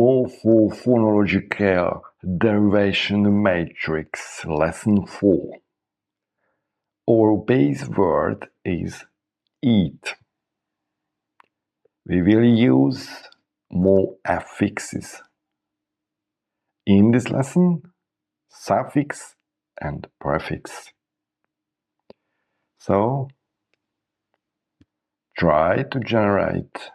Morphophonological Derivation Matrix, Lesson 4. Our base word is eat. We will use more affixes. In this lesson, suffix and prefix. So, try to generate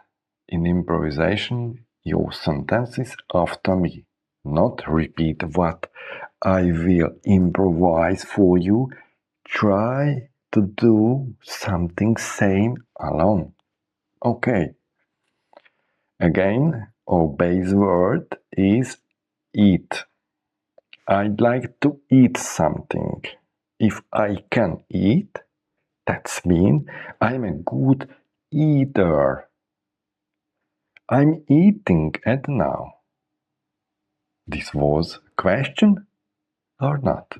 in improvisation your sentences after me. Not repeat what I will improvise for you. Try to do something same alone. Okay. Again, our base word is eat. I'd like to eat something. If I can eat, that means I'm a good eater. I'm eating it now. This was a question or not?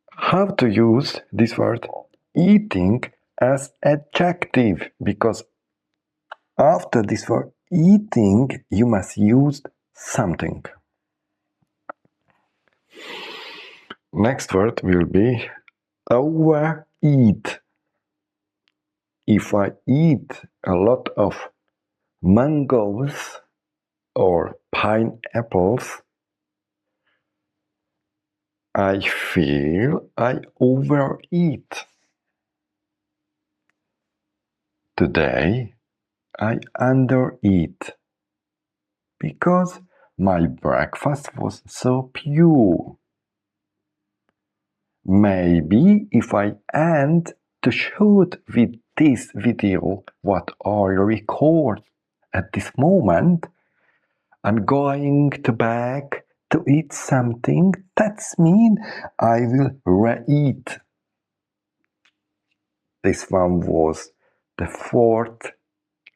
How to use this word eating as adjective? Because after this word eating, you must use something. Next word will be overeat. If I eat a lot of mangoes or pineapples, I feel I overeat. Today I undereat because my breakfast was so pure. Maybe if I end to shoot with this video what I record at this moment, I'm going to back to eat something. That's mean I will re-eat. This one was the fourth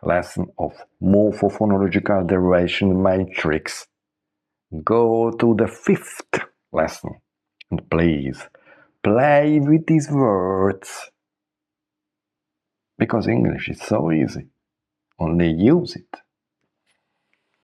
lesson of morphophonological derivation matrix. Go to the fifth lesson and please play with these words. Because English is so easy. Only use it.